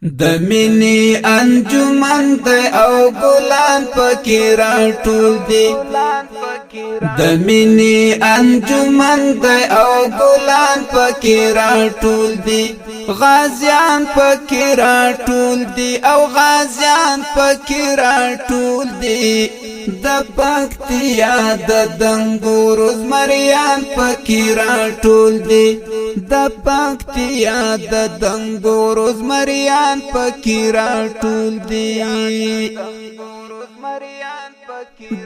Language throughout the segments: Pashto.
د مینې انجمن دی او ګلان پکې راټول دي د مینې انجمن دی او ګلان پکې راټول دي غازیان پکې راټول دي او غازیان پکې راټول دي د پکتیا د دنګو روزمریان پکې راټول دي د پکتیا د دنګو روزمریان پکې راټول دي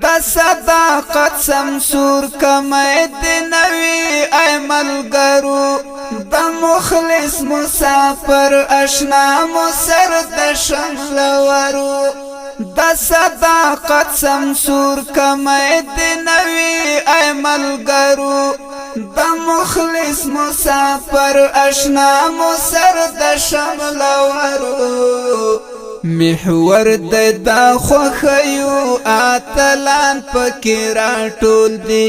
د صداقت سمسور کمید نوی ای ملګرو د مخلص مسافر اشنا مسر د شملورو د صداقت سمسور کمید نوی ای ملګرو د مخلص مسافر اشنا مسر د شملورو محور د خوخیو اتلان پکې راټول دي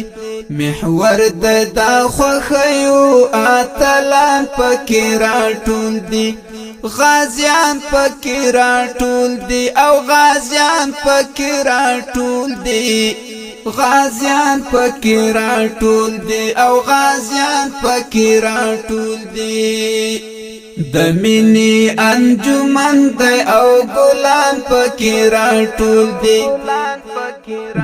محور د خوخیو اتلان پکې راټول دي غازیان پکې راټول دي او غازیان پکې راټول دي غازیان پکې راټول دي او غازیان پکې راټول دي د مینې انجمن دی او ګلان پکې راټول دي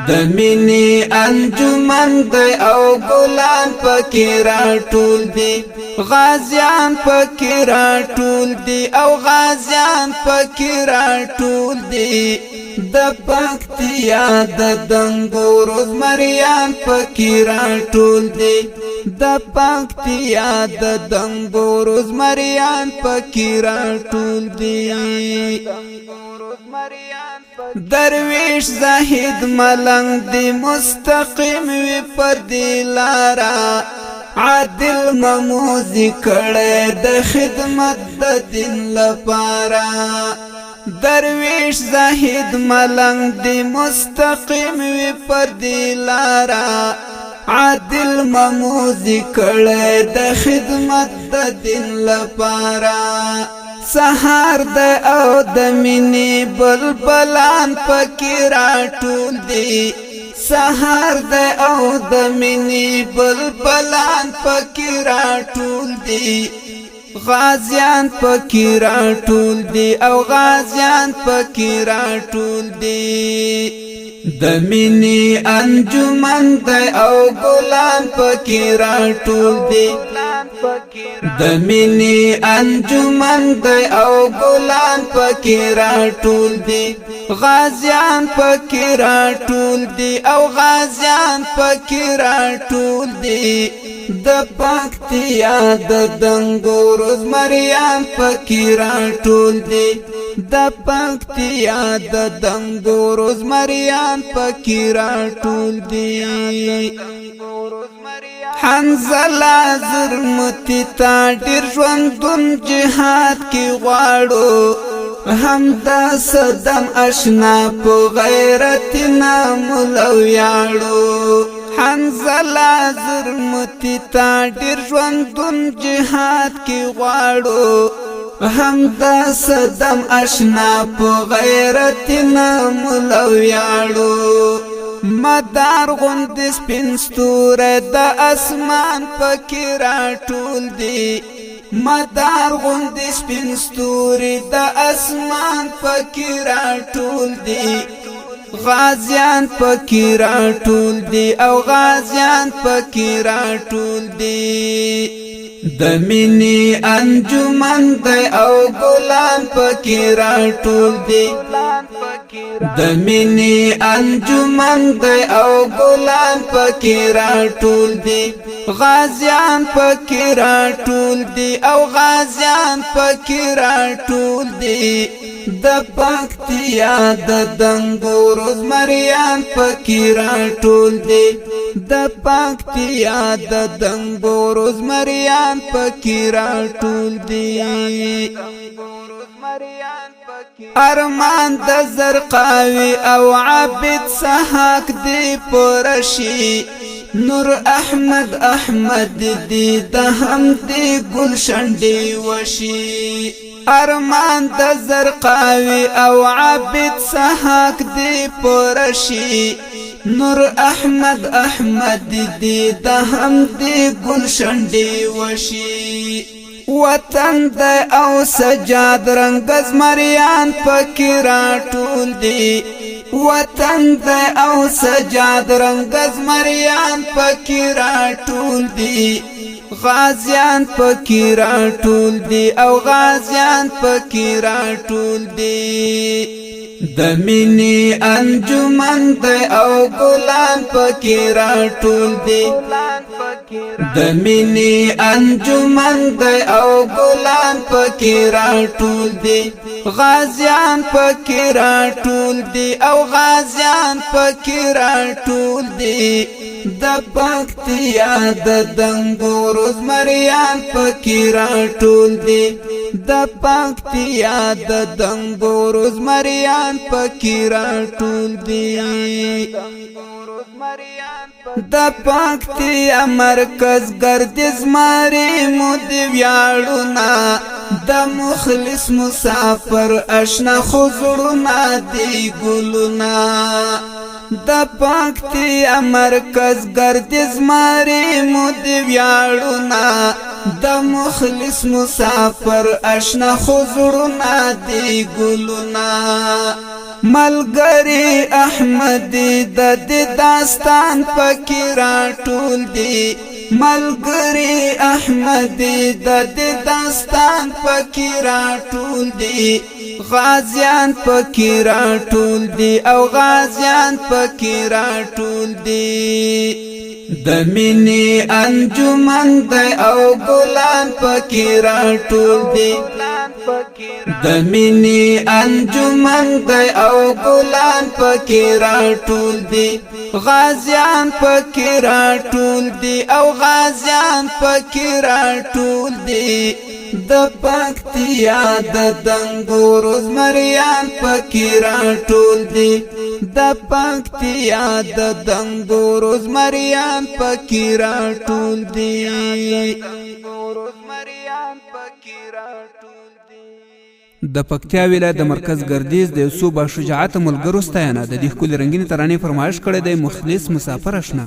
د مینې انجمن دی او ګلان پکې راټول دي غازیان پکې راټول دي او غازیان پکې راټول دي د پکتیا د دنګو روزمریان پکې راټول دي د پکتیا د دنګو روزمریان پکې راټول دي درویش زاهد ملنګ دی مستقیم وی پر دی لارا عادل مموزی کړه د خدمت د دین لپاره درویش زاهد ملنګ دی مستقیم وی پر دی لارا عادل مموزی کړه د خدمت د دین لپاره سهار د او د مینې بلبلان پکې راټول دي سهار د او د مینې بلبلان پکې راټول دي غازیان پکې راټول دي او غازیان پکې راټول دي د مینې انجمن دی او ګلان پکې راټول دي د مینې انجمن دی او ګلان پکې راټول دي غازیان پکې راټول دي او غازیان پکې راټول دي د پکتیا د دنګو روزمریان پکې راټول دي د پکتیا د دنګو روزمریان پکې راټول دي حنزله زرمتی تا ډیر ژوندون جهاد کې غواړو هم دا صدم اشنا په غیرت نامل ویاړو حنزله زرمتی تا ډیر ژوندون جهاد کې غواړو هم دا صدم اشنا په غیرت نامل ویاړو مدار غوند سپین ستوره د اسمان پکې راټول دي مدار غوند سپین ستوري د اسمان پکې راټول دي غازیان پکې راټول دي او غازیان پکې راټول دي د مینې انجمن دی او ګلان پکې راټول دي د مینې انجمن دی او ګلان پکې راټول دي غازیان پکې راټول دي او غازیان پکې راټول دي د پکتیا د دنګو روزمریان پکې راټول دي د پکتیا د دنګو روزمریان پکې راټول دي ارمان د زرقاوي او عابد سحاق دی پرشي نور احمد دی د هم دی گلشن دی وشي ارمان د زرقاوي او عابد سحاق دی پرشي نور احمد احمد دی د هم دی گلشن دی وشي وطن د او سجاد رنگ زمریان پکې راټول دی وطن د او سجاد رنگ زمریان پکې راټول دی غازیان پکې راټول دی او غازیان پکې راټول دی د مینې انجمن دی او ګلان پکې راټول دی د مینې انجمن دی او ګلان پکې راټول دی غازیان پکې راټول دی او غازیان پکې راټول دی د پکتیا د دنګو روزمریان پکې راټول دی د پکتیا د دنګو روزمریان پکې راټول دی د پکتیا مرکز گردز ماری مو دی ویاړونا د مخلص مسافر اشنا خزړونا دی ګلونا د پکتیا مرکز گردز ماری مو دی ویاړونا د مخلص مسافر اشنا خزړونا دی ګلونا ملګری احمد د داستان پکې راټول دی ملګری احمد د داستان پکې راټول دی غازیان پکې راټول دی او غازیان پکې راټول دی د مینې انجمن دی او ګلان پکې راټول دی د مینې انجمن دی او ګلان پکې راټول دی غازیان پکې راټول دی او غازیان پکې راټول دی د پکتیا د دنګو روزمریان پکې راټول دی د پکتیا د دنګو روزمریان پکې راټول دی د پکتیا ولایت د مرکز گردیز د یوسو با شجاعت ملګرو ستاینه د دې ښکلي رنګینې ترانې فرمایش کړی دی مخلص مسافر اشنا